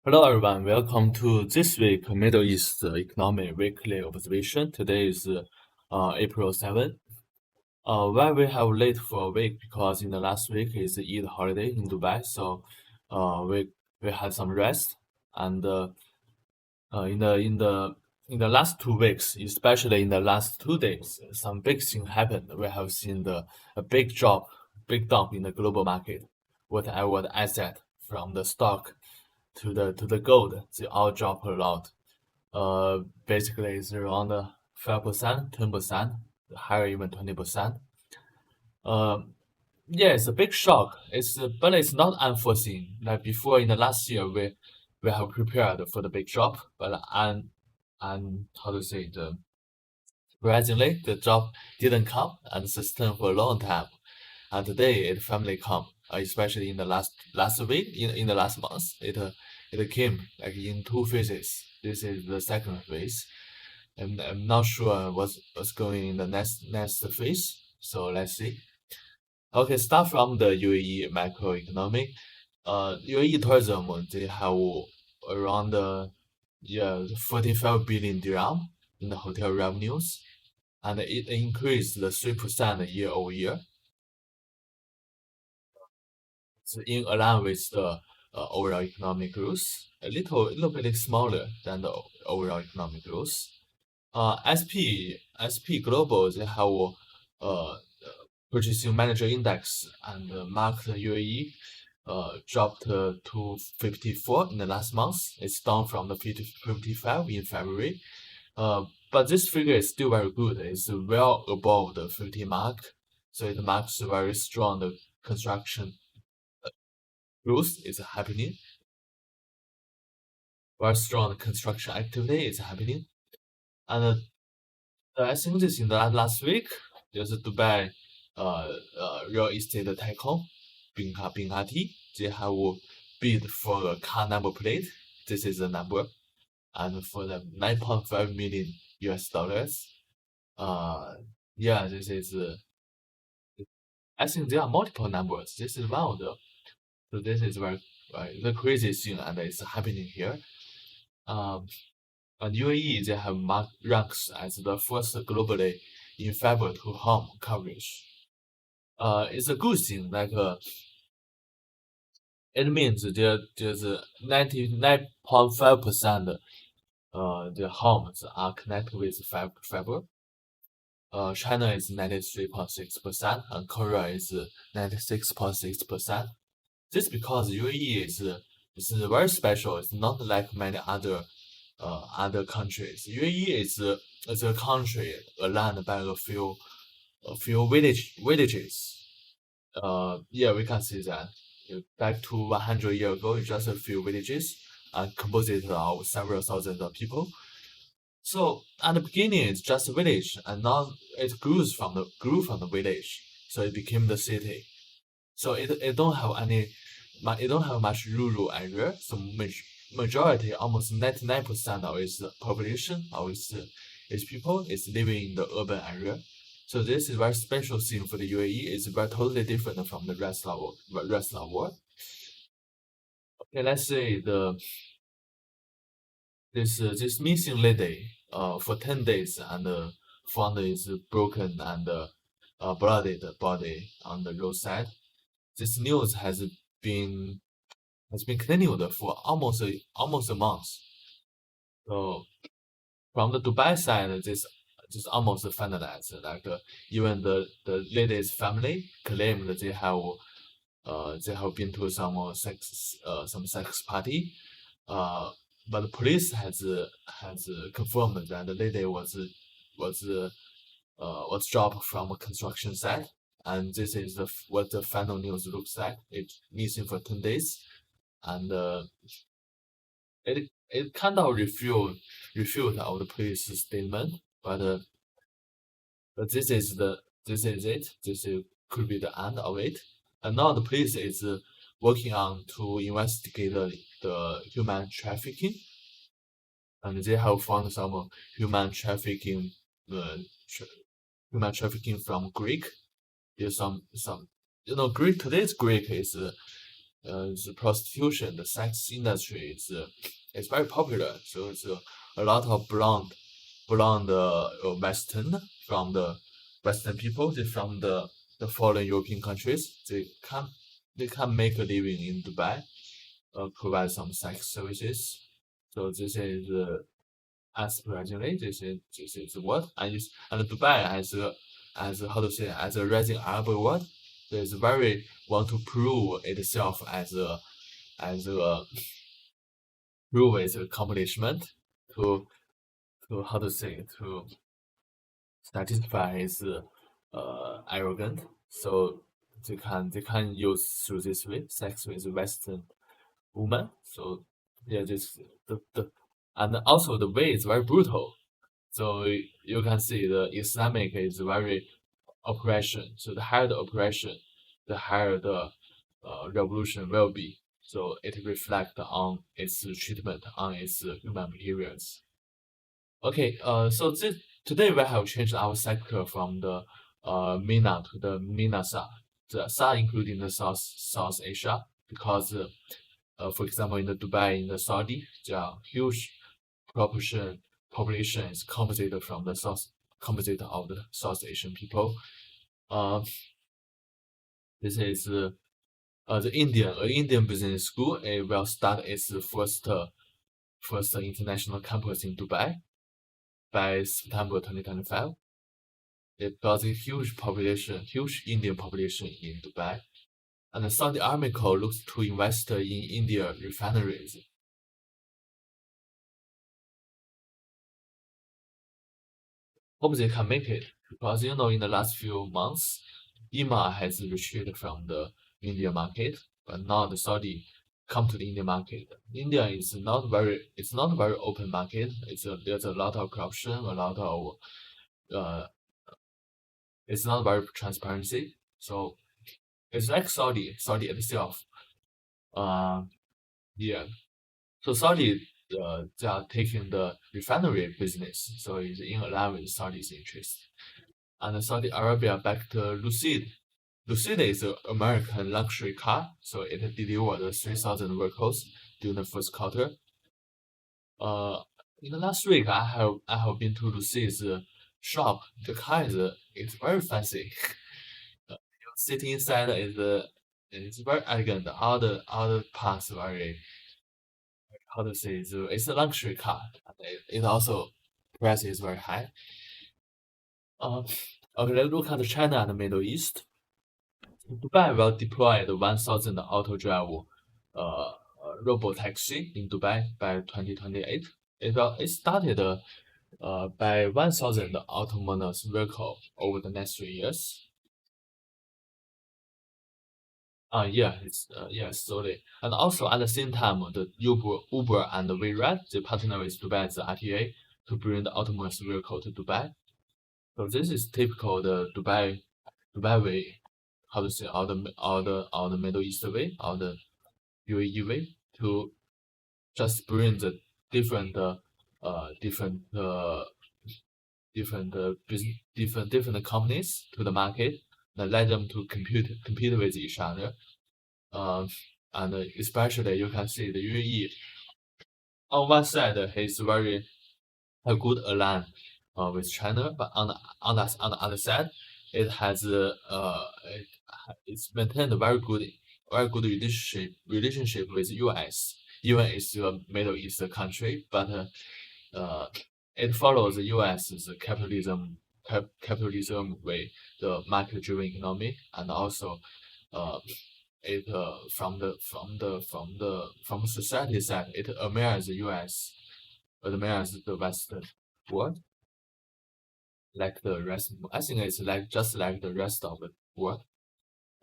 Hello everyone, welcome to this week Middle East Economic Weekly Observation. Today is April 7th. Why we have late for a week because in the last week is the Eid holiday in Dubai, so we had some rest and in the last 2 weeks, especially in the last 2 days, some big thing happened. We have seen a big dump in the global market. What I would asset from the stock to the gold, they all drop a lot. Basically it's around 5%, 10%, higher even 20%. Uh, yeah, it's a big shock. But it's not unforeseen. Like before in the last year, we have prepared for the big drop, but and how to say the surprisingly the drop didn't come and sustain for a long time. And today it finally come, especially in the last week, in the last month, it came like in two phases. This is the second phase. And I'm not sure what's going in the next phase. So let's see. Okay, start from the UAE macroeconomic. UAE tourism they have around 45 billion dirham in the hotel revenues, and it increased the 3% year over year. It's in line with the overall economic growth, a little bit smaller than the overall economic growth. SP Global they have uh, purchasing manager index and marked UAE dropped to 54 in the last month. It's down from the 55 in February. But this figure is still very good. It's well above the 50 mark. So it marks very strong the construction growth is happening. Very strong construction activity is happening. And I think this in the last week, there's a Dubai real estate tycoon, Binhati. They have bid for a car number plate. This is the number. And for the 9.5 million US dollars. Uh, yeah, this is, I think there are multiple numbers. This is one of them. So this is very, the crazy thing and it's happening here. Um, and UAE, they have ranks as the first globally in fiber to home coverage. It's a good thing. It means there's 99.5% the homes are connected with fiber. China is 93.6% and Korea is 96.6%. This because UAE is very special. It's not like many other countries. UAE is a country aligned by a few villages. Yeah, we can see that. Back to 100 years ago, it's just a few villages and composed of several thousands of people. So at the beginning, it's just a village, and now it grew from the village, so it became the city. So it don't have it don't have much rural area. So majority, almost 99% of its population, of its people, is living in the urban area. So this is very special thing for the UAE. It's very totally different from the rest of the world. Okay, let's say this missing lady for 10 days and found is broken and bloodied body on the roadside. This news has been continued for almost a month. So from the Dubai side, this almost finalized. Like even the lady's family claim that they have been to some sex party. But the police has confirmed that the lady was dropped from a construction site, and this is what the final news looks like. It's missing for 10 days, and it kind of refute our police statement, but this is it. Could be the end of it. And now the police is working on to investigate the human trafficking, and they have found some human trafficking, uh, tra- human trafficking from Greek. There's some Greek. Today's Greek is the prostitution, the sex industry is very popular. So it's a lot of blonde Western from the Western people, they from the foreign European countries. They can make a living in Dubai, provide some sex services. So this is aspirationally, this is what and Dubai as how to say as a rising Arab world, so it's very want to prove itself as a prove its accomplishment to how to say to satisfy its arrogant. So they can use through this way sex with Western woman. So yeah, this the and also the way is very brutal. So you can see the Islamic is very oppression. So the higher the oppression, the higher the revolution will be. So it reflects on its treatment on its human behaviors. Okay, so today we have changed our sector from the MENA to the MENA-SAR. The SAR including the South Asia because, for example, in the Dubai, in the Saudi, there are huge proportion population is composite of the South Asian people. Uh, this is the Indian business school. It will start its first international campus in Dubai by September 2025. It got a huge Indian population in Dubai. And the Saudi Aramco looks to invest in India refineries. Hope they can make it because in the last few months, EMA has retreated from the Indian market, but now the Saudi come to the Indian market. India is it's not a very open market. There's a lot of corruption, a lot of it's not very transparency. So it's like Saudi itself. Uh, yeah. So Saudi, they are taking the refinery business, so it's in line with Saudi's interest. And Saudi Arabia backed Lucid. Lucid is an American luxury car, so it delivered 3,000 vehicles during the first quarter. In the last week, I have been to Lucid's shop. The car is very fancy. Sitting inside is it's very elegant. All the parts very how to say it's a luxury car. And it also price is very high. Uh, okay, let's look at China and the Middle East. Dubai will deploy the 1,000 auto drive robotaxi in Dubai by 2028. It started by 1,000 autonomous vehicle over the next 3 years. Yeah, slowly. And also at the same time, the Uber and the WeRide they partner with Dubai's RTA to bring the autonomous vehicle to Dubai. So this is typical the Dubai way. How to say all the Middle East way, all the UAE way to just bring the different different different companies to the market and let them to compete with each other. Um, and especially you can see the UAE on one side is very a good align with China, but on the other side, it has it's maintained a very good relationship with US. Even it's a Middle East country, but it follows the US's capitalism way, the market-driven economy, and also uh, it from society side, it admires the US, admires the Western world, like the rest. I think it's like just like the rest of the world.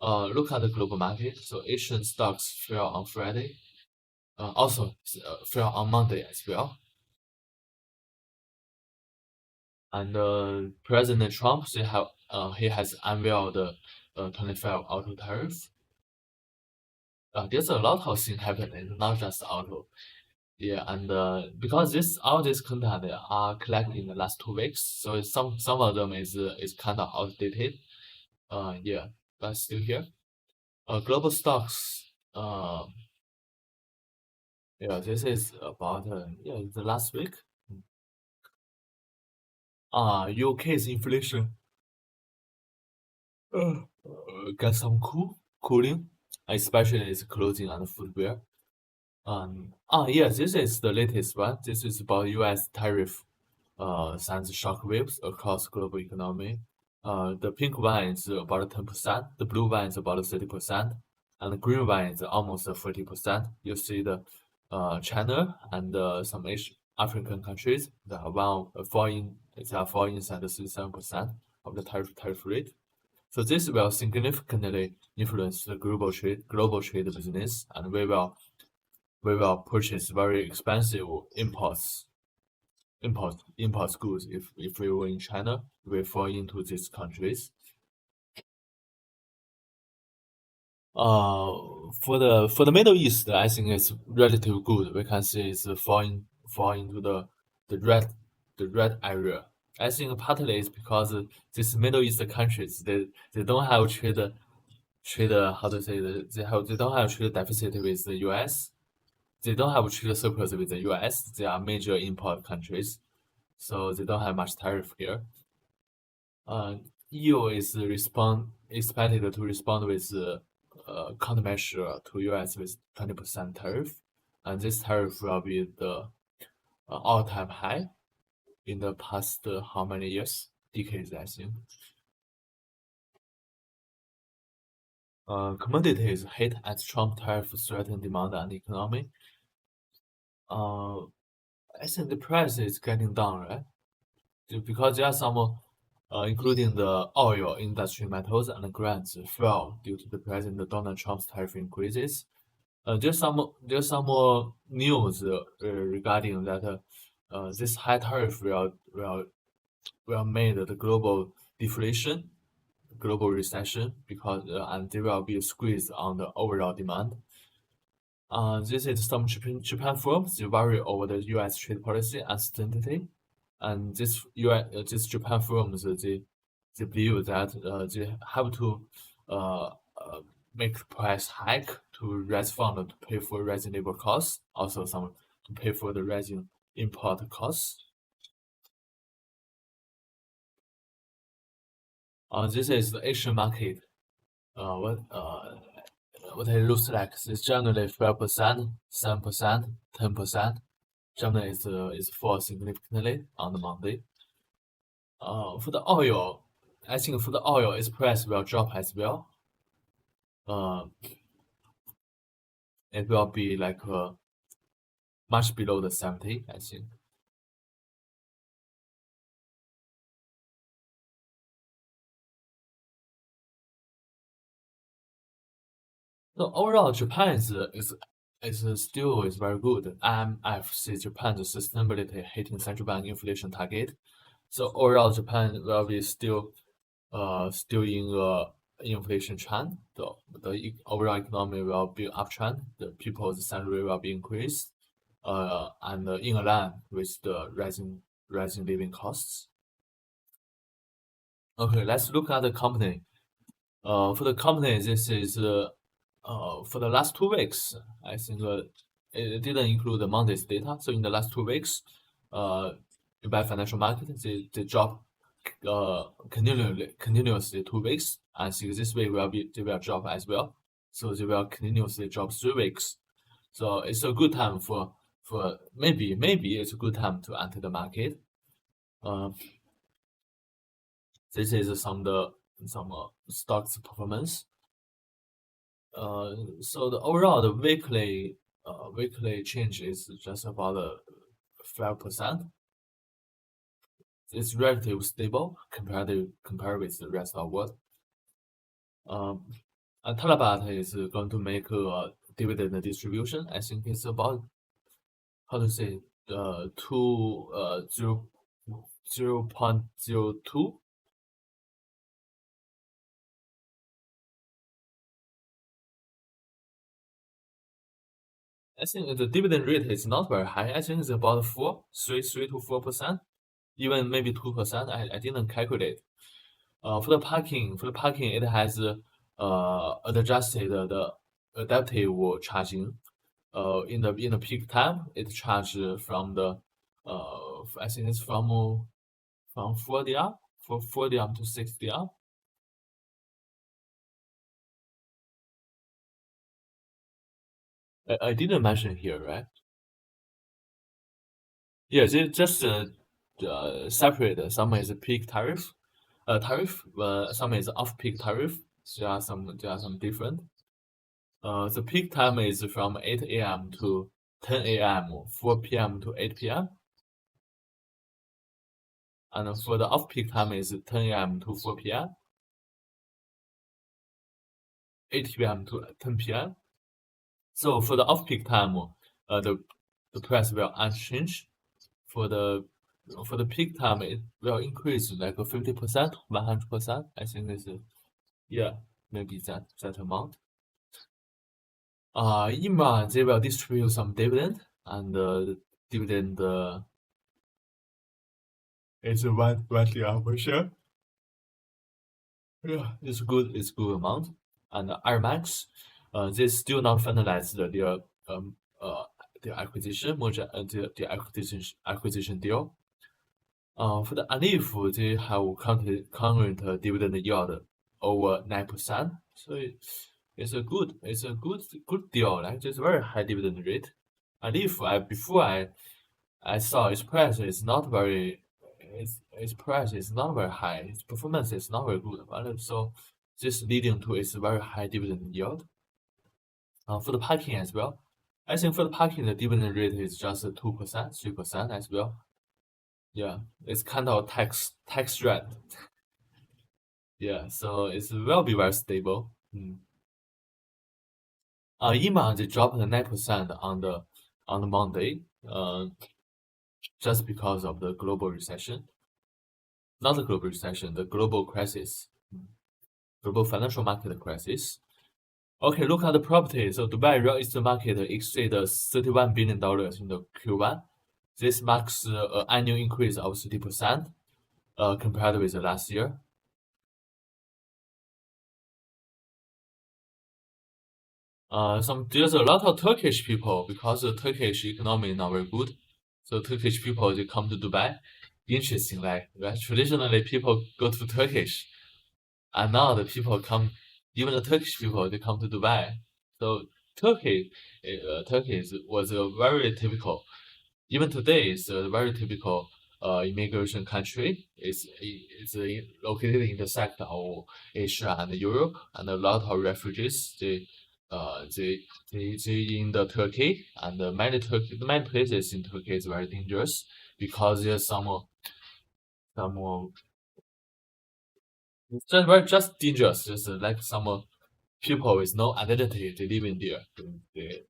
Look at the global market. So Asian stocks fell on Friday. Also fell on Monday as well. And President Trump, he has unveiled the 25 auto tariff. There's a lot of things happening, not just auto. Yeah, and because all this content are collected in the last 2 weeks, so some of them is kind of outdated. Yeah, but still here. Global stocks. Uh, yeah, this is about yeah the last week. UK's inflation got some cooling, especially its clothing and footwear. Yeah, this is the latest one. This is about U.S. tariff sends shockwaves across global economy. The pink one is about 10%, the blue one is about 30%, and the green one is almost 40%. You see the China and some Asian African countries that are falling inside the 37% of the tariff rate. So this will significantly influence the global trade business, and we will purchase very expensive import goods. If we were in China, we fall into these countries. For the Middle East, I think it's relatively good. We can see it's fall into the red area. I think partly it's because these Middle East countries they don't have trade how to say they don't have trade deficit with the US. They don't have trade surplus with the US. They are major import countries, so they don't have much tariff here. Uh, EU is expected to respond with countermeasure to US with 20% tariff, and this tariff will be the all-time high in the past how many years? Decades, I think. Commodities hit as Trump tariff threaten demand and economy. Uh, I think the price is getting down, right? Because there are some, including the oil, industry metals, and grains fell due to the President Donald Trump's tariff increases. There's some more news regarding that this high tariff will make the global deflation, global recession, because and there will be a squeeze on the overall demand. This is some Japan firms they worry over the U.S. trade policy uncertainty, and this Japan firms they believe that they have to uh, uh, make price hike to raise fund to pay for rising labor costs, also some to pay for the rising import costs. This is the Asian market. Uh, what uh, what it looks like is generally 12%, 7%, 10%. Germany is fall significantly on the Monday. For the oil, I think for the oil, its price will drop as well. Uh, it will be like much below the 70, I think. So overall, Japan is still is very good. IMF sees Japan's sustainability hitting central bank inflation target. So overall, Japan will be still in a inflation trend. The overall economy will be uptrend. The people's salary will be increased, and in line with the rising living costs. Okay, let's look at the company. For the company, this is for the last 2 weeks. I think it didn't include the Monday's data. So in the last 2 weeks, by financial market, they drop continuously 2 weeks. I think this week they will drop as well. So they will continuously drop 3 weeks. So it's a good time for maybe it's a good time to enter the market. Uh, this is some stocks performance. So the overall the weekly change is just about 5%. It's relatively stable compared with the rest of the world. Um, and Talabat is going to make a dividend distribution. I think it's about how to say two 0.02. I think the dividend rate is not very high. I think it's about 3 to 4%, even maybe 2%. I didn't calculate. For the parking, it has adjusted adaptive charging. In the peak time, it charges from the I think it's from 4 dr, for 4 dr to 6 dr. I didn't mention here, right? Yes, it just separate. Some is peak tariff. Some is off-peak tariff. There are some different. The peak time is from 8 a.m. to 10 a.m., 4 p.m. to 8 p.m. And for the off-peak time is 10 a.m. to 4 p.m., 8 p.m. to 10 p.m. So for the off-peak time, the price will unchanged. For the peak time, it will increase like 50%, 100%. I think it's yeah, maybe that amount. In month they will distribute some dividend, and the dividend is one per share. Yeah, it's good. It's good amount. And Air Max, they still not finalized um their acquisition merger, their acquisition deal. For the Anif, they have current dividend yield over 9%. So it's a good deal. Like it's very high dividend rate. Anif, before I saw its price is not very its price is not very high. Its performance is not very good. But so this leading to its very high dividend yield. For the parking as well. I think for the parking the dividend rate is just 2%, 3% as well. Yeah, it's kind of tax rate. Yeah, so it will be very stable. Iman they dropped 9% on the Monday. Just because of the global recession. Not the global recession, the global crisis. Global financial market crisis. Okay, look at the property. So Dubai real estate market exceeded $31 billion in the Q1. This marks an annual increase of 30% compared with the last year. There's a lot of Turkish people because the Turkish economy is not very good. So Turkish people they come to Dubai. Interesting, like right? Traditionally people go to Turkish, and now the people come, even the Turkish people they come to Dubai. So Turkey was a very typical, even today it's a very typical immigration country. It's located in the sector of Asia and Europe, and a lot of refugees uh, they they in the Turkey, and many places in Turkey is very dangerous because there's some it's just dangerous, just like some people with no identity they live in there. They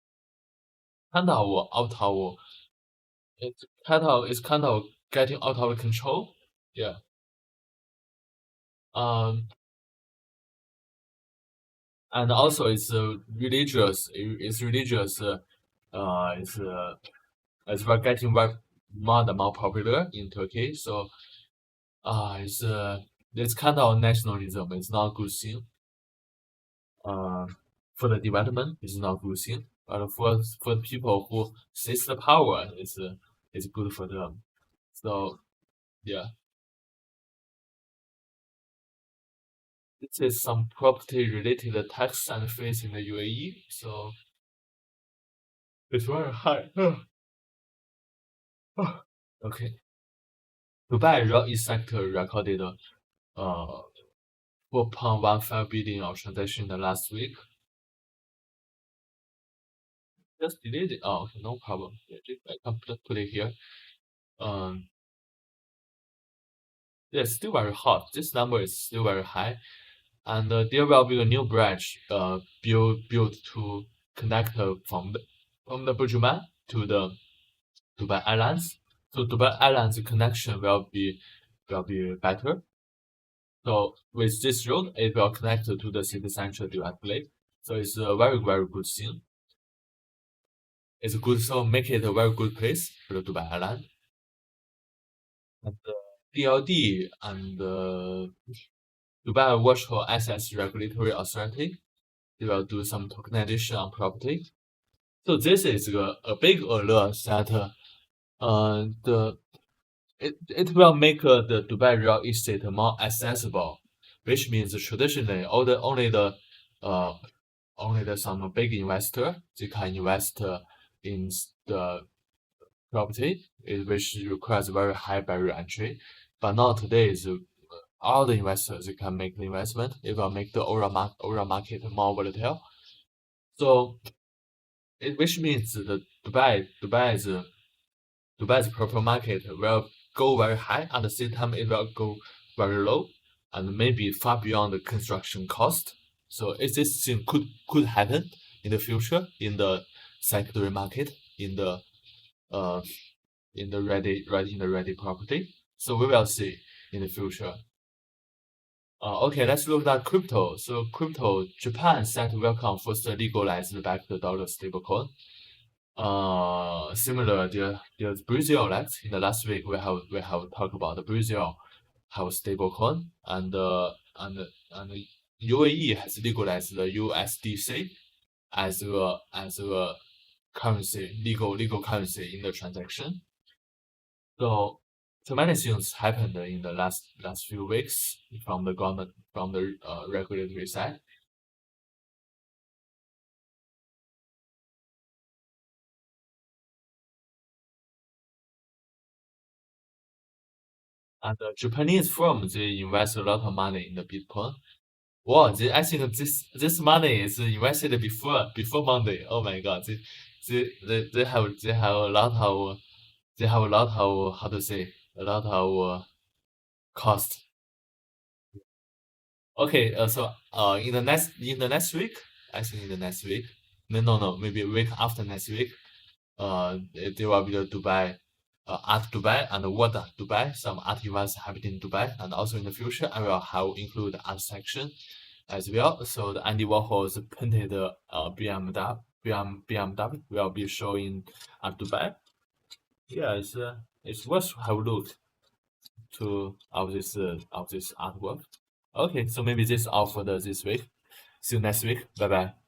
kind of out of it's kind of getting out of control. Yeah. Um, and also it's religious. It's we're getting more and more popular in Turkey. So it's kind of nationalism. It's not a good thing. Uh, for the development, it's not a good thing. But for the people who seize the power, it's good for them. So yeah, this is some property related tax and fees in the UAE. So it's very high. Okay. Dubai real estate sector recorded 4.15 billion of transaction in the last week. Just delete it. Oh, okay, no problem. Yeah, I can put it here. Um, yeah, it's still very hot. This number is still very high, and there will be a new branch built to connect from the Burjuman to the Dubai Islands. So Dubai Islands connection will be better. So with this road, it will connect to the city center directly. So it's a very very good thing. It's good, so make it a very good place for the Dubai Island. And the DLD and the Dubai Virtual Assets Regulatory Authority, they will do some tokenization on property. So this is a big alert that it will make the Dubai real estate more accessible, which means traditionally only the some big investor they can invest in the property, which requires very high barrier entry. But now today is all the investors they can make the investment. It will make the overall market more volatile. So which means the Dubai's proper market will go very high, at the same time it will go very low, and maybe far beyond the construction cost. So if this thing could happen in the future in the secondary market, in the ready property. So we will see in the future. Okay, let's look at crypto. So crypto, Japan set to welcome first legalized backed dollar stablecoin. Similar, there's Brazil. Right? In the last week, we have talked about the Brazil have stablecoin, and UAE has legalized the USDC as a currency, legal currency in the transaction. So many things happened in the last few weeks from the government, from the regulatory side. And the Japanese firms they invest a lot of money in the Bitcoin. Wow, I think this money is invested before Monday. Oh my God, they have a lot of how to say a lot of cost. Okay, so in the next week, I think in the next week, no, maybe a week after next week, there will be the Dubai, Art Dubai and World Art Dubai. Some art events happening in Dubai, and also in the future, I will have include the art section as well. So the Andy Warhol's painted BMW will be showing at Dubai. Yeah, it's worth have a look to of this artwork. Okay, so maybe this is all for this week. See you next week. Bye bye.